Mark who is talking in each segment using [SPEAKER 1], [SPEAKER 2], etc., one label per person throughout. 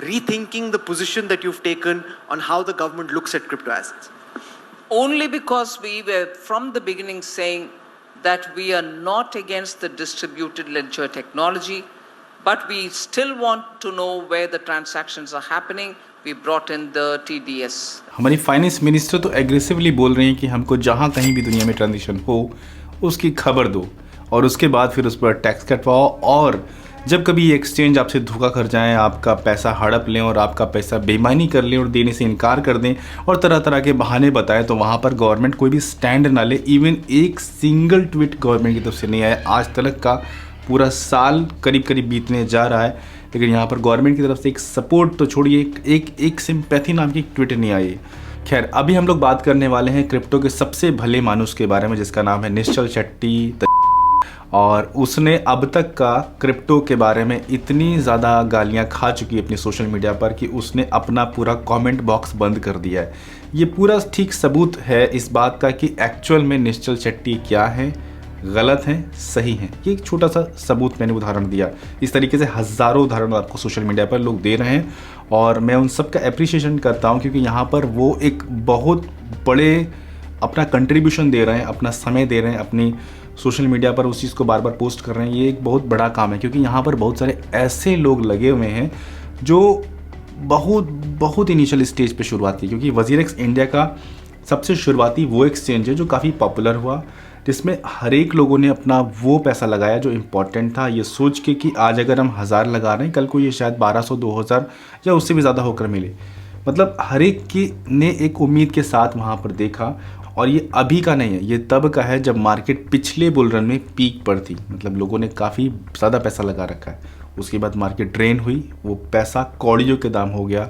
[SPEAKER 1] rethinking the position that you've taken on how the government looks at crypto assets?
[SPEAKER 2] Only because we were from the beginning saying that we are not against the distributed ledger technology, but we still want to know where the transactions are happening. We brought in the TDS.
[SPEAKER 3] हमारी finance minister तो aggressively बोल रहे हैं कि हमको जहाँ कहीं भी दुनिया में ट्रांजेक्शन हो उसकी खबर दो और उसके बाद फिर उस पर टैक्स कटवाओ, और जब कभी ये एक्सचेंज आपसे धोखा कर जाएं, आपका पैसा हड़प लें और आपका पैसा बेईमानी कर लें और देने से इनकार कर दें और तरह तरह के बहाने बताएं, तो वहाँ पर गवर्नमेंट कोई भी स्टैंड ना ले। इवन एक सिंगल ट्वीट गवर्नमेंट की तरफ से नहीं आया आज तक का। पूरा साल करीब करीब बीतने जा रहा है, लेकिन यहाँ पर गवर्नमेंट की तरफ से एक सपोर्ट तो छोड़िए, एक सिंपैथी नाम की ट्वीट नहीं आई। खैर, अभी हम लोग बात करने वाले हैं क्रिप्टो के सबसे भले मानुस के बारे में, जिसका नाम है निश्चल शेट्टी। और उसने अब तक का क्रिप्टो के बारे में इतनी ज़्यादा गालियां खा चुकी है अपनी सोशल मीडिया पर कि उसने अपना पूरा कमेंट बॉक्स बंद कर दिया है। ये पूरा ठीक सबूत है इस बात का कि एक्चुअल में निश्चल शेट्टी क्या है, गलत हैं, सही हैं। ये एक छोटा सा सबूत मैंने उदाहरण दिया। इस तरीके से हज़ारों उदाहरण आपको सोशल मीडिया पर लोग दे रहे हैं और मैं उन सब का एप्रिसिएशन करता हूँ, क्योंकि यहाँ पर वो एक बहुत बड़े अपना कंट्रीब्यूशन दे रहे हैं, अपना समय दे रहे हैं, अपनी सोशल मीडिया पर उस चीज़ को बार बार पोस्ट कर रहे हैं। ये एक बहुत बड़ा काम है, क्योंकि यहाँ पर बहुत सारे ऐसे लोग लगे हुए हैं जो बहुत इनिशियल स्टेज पे शुरुआत की, क्योंकि वजीरेक्स इंडिया का सबसे शुरुआती वो एक्सचेंज है जो काफ़ी पॉपुलर हुआ, जिसमें हर एक लोगों ने अपना वो पैसा लगाया जो इम्पोर्टेंट था, ये सोच के कि आज अगर हम 1000 लगा रहे हैं, कल को ये शायद 1200, 2000 या उससे भी ज़्यादा होकर मिले। मतलब हर एक की ने एक उम्मीद के साथ वहाँ पर देखा। और ये अभी का नहीं है, ये तब का है जब मार्केट पिछले बुल रन में पीक पर थी। मतलब लोगों ने काफ़ी ज़्यादा पैसा लगा रखा है, उसके बाद मार्केट ड्रेन हुई, वो पैसा कौड़ियों के दाम हो गया,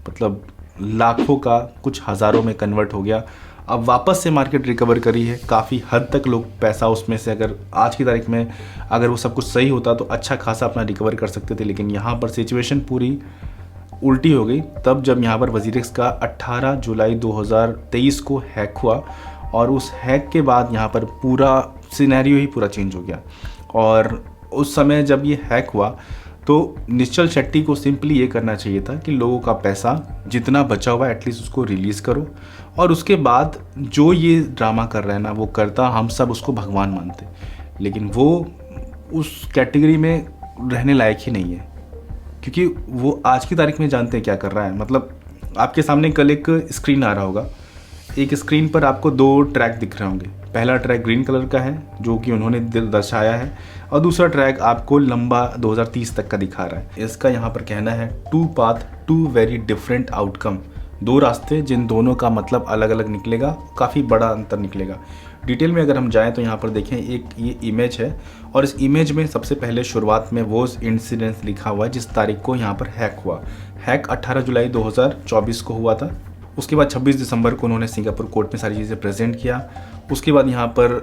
[SPEAKER 3] मतलब लाखों का कुछ हज़ारों में कन्वर्ट हो गया। अब वापस से मार्केट रिकवर करी है, काफ़ी हद तक लोग पैसा उसमें से, अगर आज की तारीख में अगर वो सब कुछ सही होता तो अच्छा खासा अपना रिकवर कर सकते थे। लेकिन यहाँ पर सिचुएशन पूरी उल्टी हो गई तब जब यहाँ पर वजीरेक्स का 18 जुलाई 2023 को हैक हुआ, और उस हैक के बाद यहाँ पर पूरा सिनेरियो ही पूरा चेंज हो गया। और उस समय जब ये हैक हुआ तो निश्चल शेट्टी को सिंपली ये करना चाहिए था कि लोगों का पैसा जितना बचा हुआ है एटलीस्ट उसको रिलीज़ करो, और उसके बाद जो ये ड्रामा कर रहा है ना वो करता, हम सब उसको भगवान मानते। लेकिन वो उस कैटेगरी में रहने लायक ही नहीं है, क्योंकि वो आज की तारीख में जानते हैं क्या कर रहा है। मतलब आपके सामने कल एक स्क्रीन आ रहा होगा, एक स्क्रीन पर आपको 2 ट्रैक दिख रहे होंगे। पहला ट्रैक ग्रीन कलर का है जो कि उन्होंने दर्शाया है, और दूसरा ट्रैक आपको लंबा 2030 तक का दिखा रहा है। इसका यहाँ पर कहना है 2 पाथ 2 वेरी डिफरेंट आउटकम, 2 रास्ते जिन दोनों का मतलब अलग अलग निकलेगा, काफ़ी बड़ा अंतर निकलेगा। डिटेल में अगर हम जाएं तो यहाँ पर देखें, एक ये इमेज है और इस इमेज में सबसे पहले शुरुआत में वो इंसिडेंस लिखा हुआ है जिस तारीख को यहाँ पर हैक हुआ। हैक 18 जुलाई 2024 को हुआ था। उसके बाद 26 दिसंबर को उन्होंने सिंगापुर कोर्ट में सारी चीज़ें प्रेजेंट किया। उसके बाद यहाँ पर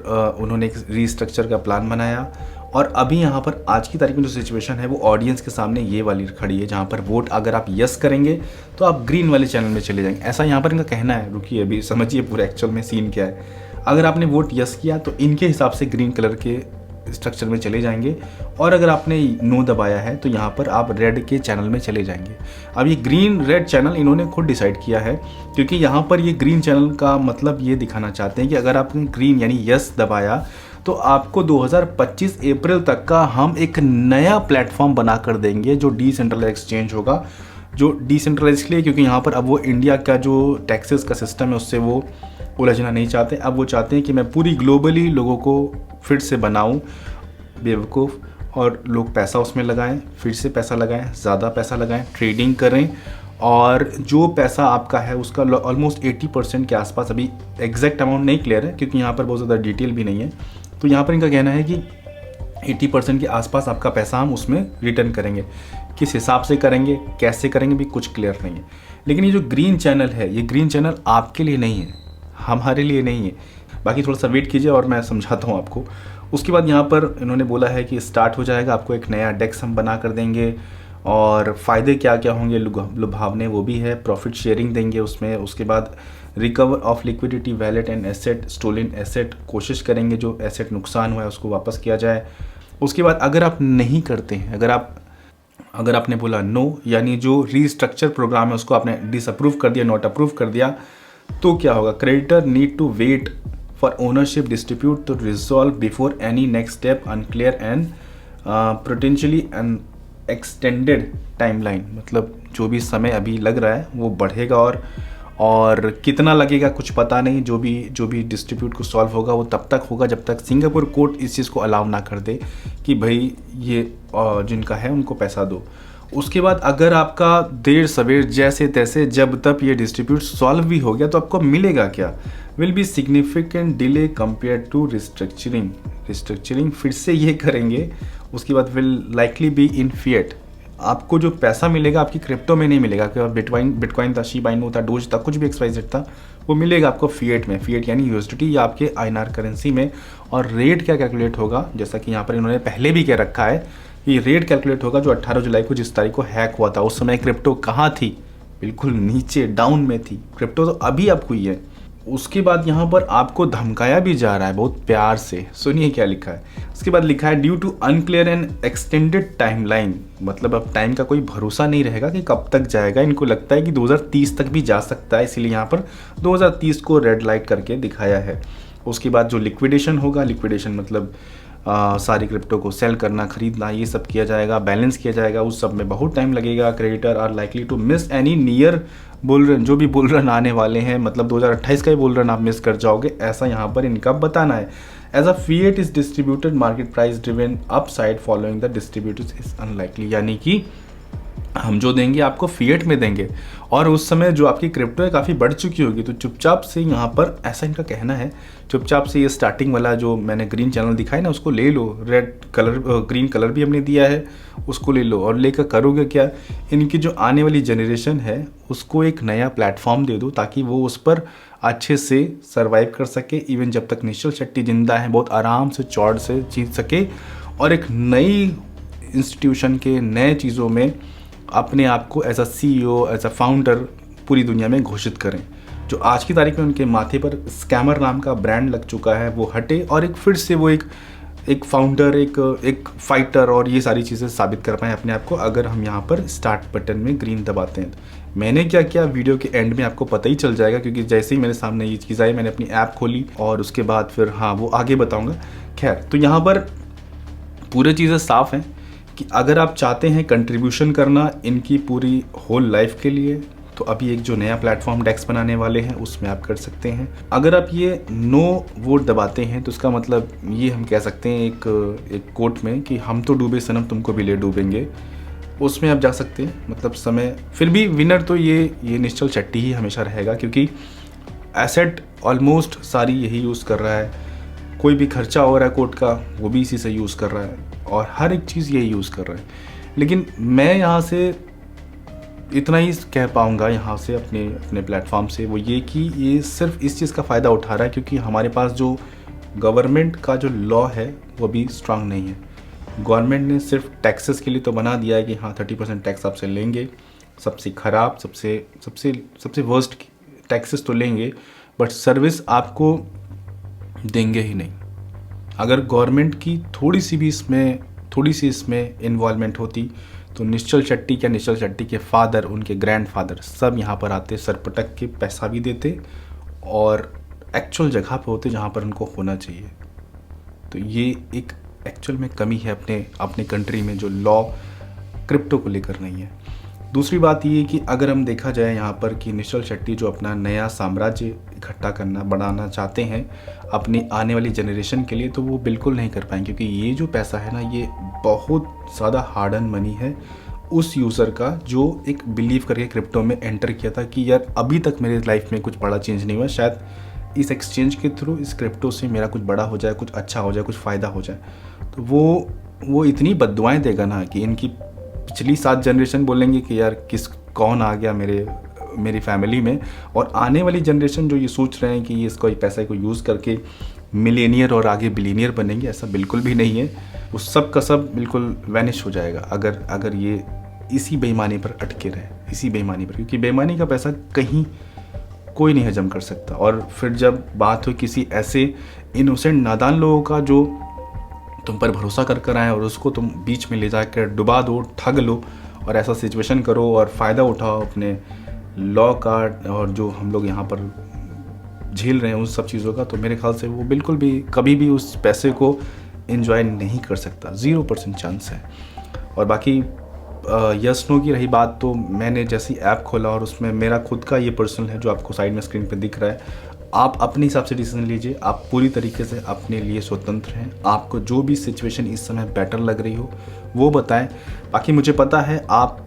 [SPEAKER 3] उन्होंने एक रीस्ट्रक्चर का प्लान बनाया, और अभी यहाँ पर आज की तारीख में जो सिचुएशन है वो ऑडियंस के सामने ये वाली खड़ी है, जहाँ पर वोट अगर आप यस करेंगे तो आप ग्रीन वाले चैनल में चले जाएंगे, ऐसा यहाँ पर इनका कहना है। रुकिए अभी समझिए पूरा एक्चुअल में सीन क्या है। अगर आपने वोट यस किया तो इनके हिसाब से ग्रीन कलर के स्ट्रक्चर में चले जाएंगे, और अगर आपने नो दबाया है तो यहाँ पर आप रेड के चैनल में चले जाएंगे। अब ये ग्रीन रेड चैनल इन्होंने खुद डिसाइड किया है, क्योंकि यहाँ पर ये ग्रीन चैनल का मतलब ये दिखाना चाहते हैं कि अगर आपने ग्रीन यानी यस दबाया तो आपको 2025 अप्रैल तक का हम एक नया प्लेटफॉर्म बना कर देंगे जो डिसेंट्रलाइज एक्सचेंज होगा। जो डिसेंट्रलाइज के लिए, क्योंकि यहाँ पर अब वो इंडिया का जो टैक्सेस का सिस्टम है उससे वो उलझना नहीं चाहते। अब वो चाहते हैं कि मैं पूरी ग्लोबली लोगों को फिर से बनाऊं बेवकूफ़, और लोग पैसा उसमें लगाएं, फिर से पैसा लगाएं, ज़्यादा पैसा लगाएं, ट्रेडिंग करें, और जो पैसा आपका है उसका ऑलमोस्ट 80% के आसपास, अभी एग्जैक्ट अमाउंट नहीं क्लियर है क्योंकि यहाँ पर बहुत ज़्यादा डिटेल भी नहीं है, तो यहाँ पर इनका कहना है कि 80% के आसपास आपका पैसा हम उसमें रिटर्न करेंगे। किस हिसाब से करेंगे, कैसे करेंगे भी कुछ क्लियर नहीं है। लेकिन ये जो ग्रीन चैनल है, ये ग्रीन चैनल आपके लिए नहीं है, हमारे लिए नहीं है। बाकी थोड़ा सा वेट कीजिए और मैं समझाता हूँ आपको। उसके बाद यहाँ पर इन्होंने बोला है कि स्टार्ट हो जाएगा, आपको एक नया डेक्स हम बना कर देंगे, और फ़ायदे क्या क्या होंगे लुभावने वो भी है, प्रॉफिट शेयरिंग देंगे उसमें। उसके बाद recover of liquidity wallet and asset stolen asset, कोशिश करेंगे जो एसेट नुकसान हुआ है उसको वापस किया जाए। उसके बाद अगर आप नहीं करते हैं, अगर आप अगर आपने बोला नो, यानी जो रीस्ट्रक्चर प्रोग्राम है उसको आपने डिसअप्रूव कर दिया, नॉट अप्रूव कर दिया, तो क्या होगा? Creditor need to wait for ownership distribute to resolve before any next step unclear and potentially an extended timeline. मतलब जो भी समय अभी लग रहा है वो बढ़ेगा और कितना लगेगा कुछ पता नहीं। जो भी डिस्ट्रीब्यूट को सॉल्व होगा वो तब तक होगा जब तक सिंगापुर कोर्ट इस चीज़ को अलाउ ना कर दे कि भाई ये जिनका है उनको पैसा दो। उसके बाद अगर आपका देर सवेर जैसे तैसे जब तक ये डिस्ट्रीब्यूट सॉल्व भी हो गया तो आपको मिलेगा क्या? Will be significant delay compare to restructuring फिर से ये करेंगे। उसके बाद will likely be in fiat. आपको जो पैसा मिलेगा आपकी क्रिप्टो में नहीं मिलेगा कि बिटकॉइन था, शिबा इनू था, डोज था, कुछ भी एक्सवाइजेड था, वो मिलेगा आपको फिएट में। फिएट यानी यूएसडीटी या आपके आईएनआर करेंसी में। और रेट क्या कैलकुलेट होगा, जैसा कि यहाँ पर इन्होंने पहले भी कह रखा है कि रेट कैलकुलेट होगा जो 18 जुलाई को जिस तारीख को हैक हुआ था। उस समय क्रिप्टो कहाँ थी? बिल्कुल नीचे डाउन में थी। क्रिप्टो तो अभी अप हुई है। उसके बाद यहाँ पर आपको धमकाया भी जा रहा है बहुत प्यार से। सुनिए क्या लिखा है। उसके बाद लिखा है due to unclear and extended timeline. मतलब अब टाइम का कोई भरोसा नहीं रहेगा कि कब तक जाएगा। इनको लगता है कि 2030 तक भी जा सकता है, इसीलिए यहाँ पर 2030 को रेड लाइट करके दिखाया है। उसके बाद जो लिक्विडेशन होगा, लिक्विडेशन मतलब सारी क्रिप्टो को सेल करना, खरीदना, ये सब किया जाएगा, बैलेंस किया जाएगा। उस सब में बहुत टाइम लगेगा। Creditor are likely to miss any near bull run, जो भी बुल रन आने वाले हैं, मतलब 2028 का ही बुल रन आप मिस कर जाओगे, ऐसा यहाँ पर इनका बताना है। As a fiat is distributed market price driven upside following the distributors is unlikely. यानी कि हम जो देंगे आपको फिएट में देंगे और उस समय जो आपकी क्रिप्टो है काफ़ी बढ़ चुकी होगी, तो चुपचाप से यहाँ पर ऐसा इनका कहना है, चुपचाप से ये स्टार्टिंग वाला जो मैंने ग्रीन चैनल दिखाया ना उसको ले लो। रेड कलर ग्रीन कलर भी हमने दिया है, उसको ले लो। और लेकर करोगे क्या? इनकी जो आने वाली जनरेशन है उसको एक नया प्लेटफॉर्म दे दो ताकि वो उस पर अच्छे से सर्वाइव कर सके। इवन जब तक निश्चल शेट्टी जिंदा है बहुत आराम से चौड़ से जीत सके और एक नई इंस्टीट्यूशन के नए चीज़ों में अपने आप को as a CEO, as a founder पूरी दुनिया में घोषित करें। जो आज की तारीख में उनके माथे पर स्कैमर नाम का ब्रांड लग चुका है वो हटे और एक फिर से वो एक फाउंडर, एक फाइटर और ये सारी चीज़ें साबित कर पाएँ अपने आप को, अगर हम यहाँ पर स्टार्ट बटन में ग्रीन दबाते हैं। मैंने क्या किया वीडियो के एंड में आपको पता ही चल जाएगा, क्योंकि जैसे ही मेरे सामने ये चीज़ आई मैंने अपनी ऐप खोली और उसके बाद फिर वो आगे बताऊँगा। खैर, तो यहाँ पर पूरी चीज़ें साफ़ हैं कि अगर आप चाहते हैं कंट्रीब्यूशन करना इनकी पूरी होल लाइफ के लिए, तो अभी एक जो नया प्लेटफॉर्म डेक्स बनाने वाले हैं उसमें आप कर सकते हैं। अगर आप ये नो वोट दबाते हैं तो इसका मतलब ये हम कह सकते हैं एक कोर्ट में कि हम तो डूबे सनम तुमको भी ले डूबेंगे, उसमें आप जा सकते हैं। मतलब समय फिर भी विनर तो ये निश्चल शेट्टी ही हमेशा रहेगा, क्योंकि एसेट ऑलमोस्ट सारी यही यूज़ कर रहा है। कोई भी खर्चा हो रहा है कोर्ट का वो भी इसी से यूज़ कर रहा है और हर एक चीज़ यही यूज़ कर रहा है। लेकिन मैं यहाँ से इतना ही कह पाऊँगा यहाँ से अपने प्लेटफॉर्म से, वो ये कि ये सिर्फ इस चीज़ का फ़ायदा उठा रहा है क्योंकि हमारे पास जो गवर्नमेंट का जो लॉ है वो भी स्ट्रांग नहीं है। गवर्नमेंट ने सिर्फ टैक्सेस के लिए तो बना दिया है कि 30% टैक्स आपसे लेंगे, सबसे ख़राब सबसे वर्स्ट टैक्सेस तो लेंगे, बट सर्विस आपको देंगे ही नहीं। अगर गवर्नमेंट की थोड़ी सी इसमें इन्वॉल्वमेंट होती तो निश्चल शेट्टी के फादर, उनके ग्रैंडफादर सब यहाँ पर आते, सरपटक के पैसा भी देते और एक्चुअल जगह पे होते जहाँ पर उनको होना चाहिए। तो ये एक एक्चुअल में कमी है अपने कंट्री में जो लॉ क्रिप्टो को लेकर नहीं है। दूसरी बात ये कि अगर हम देखा जाए यहाँ पर कि निश्चल शेट्टी जो अपना नया साम्राज्य इकट्ठा बढ़ाना चाहते हैं अपनी आने वाली जनरेशन के लिए, तो वो बिल्कुल नहीं कर पाएंगे, क्योंकि ये जो पैसा है ना ये बहुत ज़्यादा हार्ड अर्न मनी है उस यूज़र का जो एक बिलीव करके क्रिप्टो में एंटर किया था कि यार अभी तक मेरे लाइफ में कुछ बड़ा चेंज नहीं हुआ, शायद इस एक्सचेंज के थ्रू इस क्रिप्टो से मेरा कुछ बड़ा हो जाए, कुछ अच्छा हो जाए, कुछ फ़ायदा हो जाए। तो वो इतनी बद्दुआएं देगा ना कि इनकी पिछली 7 जनरेशन बोलेंगे कि यार कौन आ गया मेरी फैमिली में, और आने वाली जनरेशन जो ये सोच रहे हैं कि ये इसको पैसे को यूज़ करके मिलेनियर और आगे बिलियनियर बनेंगे, ऐसा बिल्कुल भी नहीं है। वो सब का सब बिल्कुल वैनिश हो जाएगा अगर ये इसी बेईमानी पर अटके रहे, इसी बेईमानी पर, क्योंकि बेईमानी का पैसा कहीं कोई नहीं हजम कर सकता। और फिर जब बात हो किसी ऐसे इनोसेंट नादान लोगों का जो तुम पर भरोसा कर आए और उसको तुम बीच में ले जाकर डुबा दो, ठग लो, और ऐसा सिचुएशन करो और फ़ायदा उठाओ अपने लॉ का और जो हम लोग यहाँ पर झेल रहे हैं उन सब चीज़ों का, तो मेरे ख्याल से वो बिल्कुल भी कभी भी उस पैसे को एंजॉय नहीं कर सकता। 0% चांस है। और बाकी यस नो की रही बात, तो मैंने जैसी ऐप खोला और उसमें मेरा खुद का ये पर्सनल है जो आपको साइड में स्क्रीन पे दिख रहा है। आप अपने हिसाब से डिसीजन लीजिए, आप पूरी तरीके से अपने लिए स्वतंत्र हैं। आपको जो भी सिचुएशन इस समय बेटर लग रही हो वो बताएं। बाकी मुझे पता है आप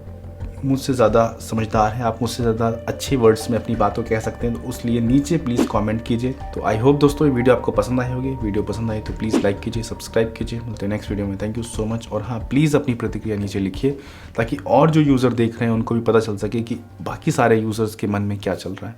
[SPEAKER 3] मुझसे ज़्यादा समझदार हैं, आप मुझसे ज़्यादा अच्छे वर्ड्स में अपनी बातों कह सकते हैं, तो उसलिए नीचे प्लीज़ कमेंट कीजिए। तो आई होप दोस्तों ये वीडियो आपको पसंद आई होगी। वीडियो पसंद आई तो प्लीज़ लाइक कीजिए, सब्सक्राइब कीजिए। मिलते हैं नेक्स्ट वीडियो में। Thank you so much. और हाँ, प्लीज़ अपनी प्रतिक्रिया नीचे लिखिए ताकि और जो यूज़र देख रहे हैं उनको भी पता चल सके कि बाकी सारे यूज़र्स के मन में क्या चल रहा है।